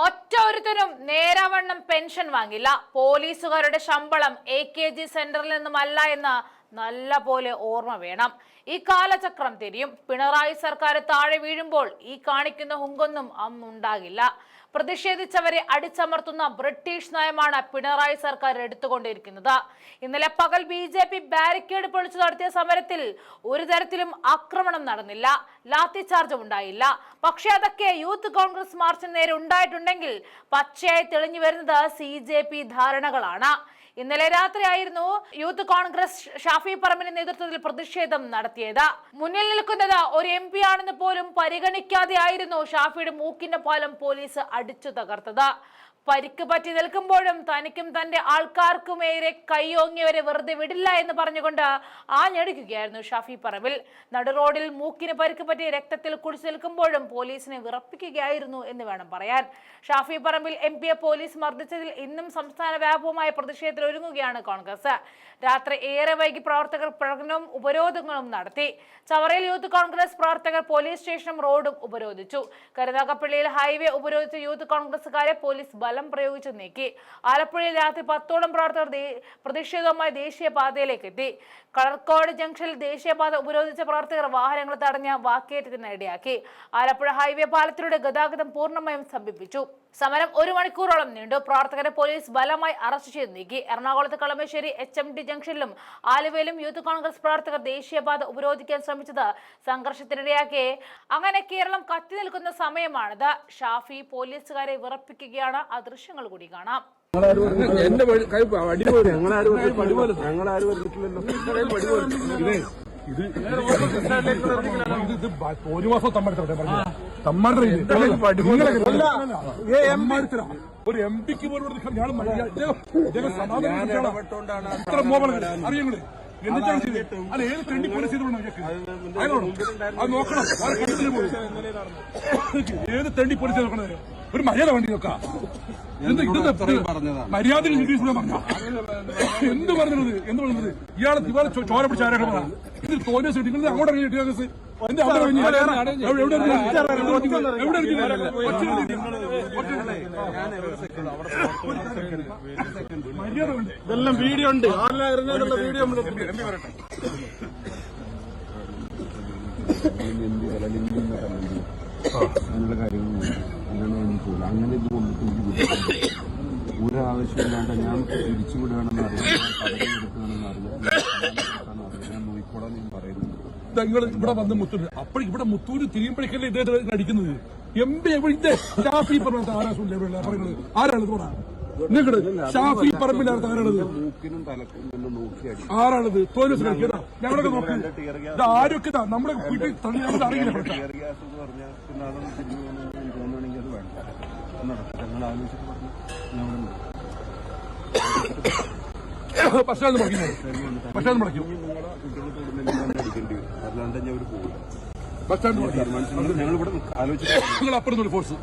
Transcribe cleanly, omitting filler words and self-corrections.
ഒറ്റൊരുത്തരും നേരാവണ്ണം pension വാങ്ങില്ല. പോലീസുകാരുടെ ശമ്പളം AKG സെന്ററിൽ നിന്നുമല്ല എന്ന് നല്ല പോലെ ഓർമ്മ വേണം. ഈ കാലചക്രം തിരിയും. പിണറായി സർക്കാർ താഴെ വീഴുമ്പോൾ ഈ കാണിക്കുന്ന ഹുങ്കൊന്നും അന്നുണ്ടാകില്ല. പ്രതിഷേധിച്ചവരെ അടിച്ചമർത്തുന്ന ബ്രിട്ടീഷ് നയമാണ് പിണറായി സർക്കാർ എടുത്തുകൊണ്ടിരിക്കുന്നത്. ഇന്നലെ പകൽ BJP ബാരിക്കേഡ് പൊളിച്ചു നടത്തിയ സമരത്തിൽ ഒരു തരത്തിലും ആക്രമണം നടന്നില്ല, ലാത്തി ചാർജും ഉണ്ടായില്ല. പക്ഷെ അതൊക്കെ യൂത്ത് കോൺഗ്രസ് മാർച്ചിന് നേരെ ഉണ്ടായിട്ടുണ്ടെങ്കിൽ പച്ചയായി തെളിഞ്ഞു വരുന്നത് CJP ധാരണകളാണ്. ഇന്നലെ രാത്രിയായിരുന്നു യൂത്ത് കോൺഗ്രസ് ഷാഫി പറമ്പിന്റെ നേതൃത്വത്തിൽ പ്രതിഷേധം നടത്തിയത്. മുന്നിൽ നിൽക്കുന്നത് ഒരു MP ആണെന്ന് പോലും പരിഗണിക്കാതെയായിരുന്നു ഷാഫിയുടെ മൂക്കിന്റെ പാലം പോലീസ് അടിച്ചു തകർത്തത്. പരിക്ക് പറ്റി നിൽക്കുമ്പോഴും തനിക്കും തന്റെ ആൾക്കാർക്കുമേറെ കൈയോങ്ങിയവരെ വെറുതെ വിടില്ല എന്ന് പറഞ്ഞുകൊണ്ട് ആഞ്ഞടിക്കുകയായിരുന്നു ഷാഫി പറമ്പിൽ. നടുറോഡിൽ മൂക്കിന് പരിക്ക് പറ്റി രക്തത്തിൽ കുടിച്ചു നിൽക്കുമ്പോഴും പോലീസിനെ വിറപ്പിക്കുകയായിരുന്നു എന്ന് വേണം പറയാൻ. ഷാഫി പറമ്പിൽ MP-യെ പോലീസ് മർദ്ദിച്ചതിൽ ഇന്നും സംസ്ഥാന വ്യാപകമായ പ്രതിഷേധത്തിൽ ഒരുങ്ങുകയാണ് കോൺഗ്രസ്. രാത്രി ഏറെ വൈകി പ്രവർത്തകർ പ്രകടനവും ഉപരോധങ്ങളും നടത്തി. ചവറയിൽ യൂത്ത് കോൺഗ്രസ് പ്രവർത്തകർ പോലീസ് സ്റ്റേഷനും റോഡും ഉപരോധിച്ചു. കരുനാഗപ്പള്ളിയിൽ ഹൈവേ ഉപരോധിച്ച യൂത്ത് കോൺഗ്രസുകാരെ പോലീസ് ബലം പ്രയോഗിച്ച് നീക്കി. ആലപ്പുഴയിൽ രാത്രി 10ഓളം പ്രവർത്തകർ പ്രതിഷേധവുമായി ദേശീയപാതയിലേക്ക് എത്തി. കളർക്കോട് ജംഗ്ഷനിൽ ദേശീയപാത ഉപരോധിച്ച പ്രവർത്തകർ വാഹനങ്ങൾ തടഞ്ഞ വാക്കേറ്റത്തിന് ഇടയാക്കി. ആലപ്പുഴ ഹൈവേ പാലത്തിലൂടെ ഗതാഗതം പൂർണ്ണമായും സ്തംഭിപ്പിച്ചു. സമരം 1 മണിക്കൂറോളം നീണ്ടു. പ്രവർത്തകരെ പോലീസ് ബലമായി അറസ്റ്റ് ചെയ്ത് നീക്കി. എറണാകുളത്ത് കളമശ്ശേരി HMT ജംഗ്ഷനിലും ആലുവയിലും യൂത്ത് കോൺഗ്രസ് പ്രവർത്തകർ ദേശീയപാത ഉപരോധിക്കാൻ ശ്രമിച്ചത് സംഘർഷത്തിനിടയാക്കി. അങ്ങനെ കേരളം കത്തി നിൽക്കുന്ന സമയമാണിത്. ഷാഫി പോലീസുകാരെ വിറപ്പിക്കുകയാണ്. ആ ദൃശ്യങ്ങൾ കൂടി കാണാം. ഒരു MP-ക്ക് പോലും അറിയങ്ങള് എന്നിട്ടാണ് അല്ല ഏത് തെണ്ടി പോലീസ് അത് നോക്കണം. ഏത് തെണ്ടി പോലീസ് നോക്കണത് ഒരു മര്യാദ വേണ്ടി നോക്കാം. മര്യാദ ഇംഗ്ലീഷ് പറഞ്ഞ എന്ത് പറഞ്ഞത് ഇയാളെ ഇവാളെ ചോര പിടിച്ച ആരാണ് ഇതിൽ തോന്നിയ നിങ്ങൾ അങ്ങോട്ട് ഇറങ്ങി ഇതെല്ലാം വീഡിയോ ഉണ്ട്. ഇറങ്ങാനുള്ള വീഡിയോ അങ്ങനെയുള്ള കാര്യങ്ങളൊന്നും അങ്ങനെ എനിക്കില്ല. അങ്ങനെ ഇത് കൊണ്ടിട്ട് ഒരാവശ്യമില്ലാണ്ട് ഞാൻ തിരിച്ചുവിടുകയാണെന്ന് അറിയാം, പദവി എടുക്കുകയാണെന്ന് അറിയാം, ഞാൻ നോക്കിക്കോളാൻ ഞാൻ പറയുന്നത്. നിങ്ങൾ ഇവിടെ വന്ന് മുത്തൂര് അപ്പോൾ ഇവിടെ മുത്തൂര് തിരിയുമ്പോഴേക്കല്ലേ ഇദ്ദേഹത്തെ അടിക്കുന്നത്. MP എവിടെ ഷാഫി പറമ്പിൽ ആരാശമില്ല പറയുന്നത് ആരാണ് തോന്നാ നിങ്ങളുടെ ഷാഫി പറമ്പിലാണ് ആരാണത്? മൂക്കിനും തലക്കും നോക്കി ആരാണത്? പോലീസ് ഞങ്ങളൊക്കെ നോക്കി ആരൊക്കെ നമ്മുടെ വീട്ടിൽ അറിയില്ല. തോന്നുകയാണെങ്കിൽ അത് വേണ്ട നടക്കും. ഞങ്ങൾ ആലോചിച്ചിട്ട് പറഞ്ഞു പശ്ചാത്തലം മുടക്കി നിങ്ങളെ കുട്ടികൾ തൊടുന്നില്ല അടിക്കേണ്ടി വരും. അല്ലാണ്ട് ഞാൻ ഒരു പോകില്ല. ബസ് സ്റ്റാൻഡ് ഞങ്ങളിവിടെ ആലോചിച്ചിട്ട് നിങ്ങൾ അപ്പുറത്തൊരു ഫോഴ്സ്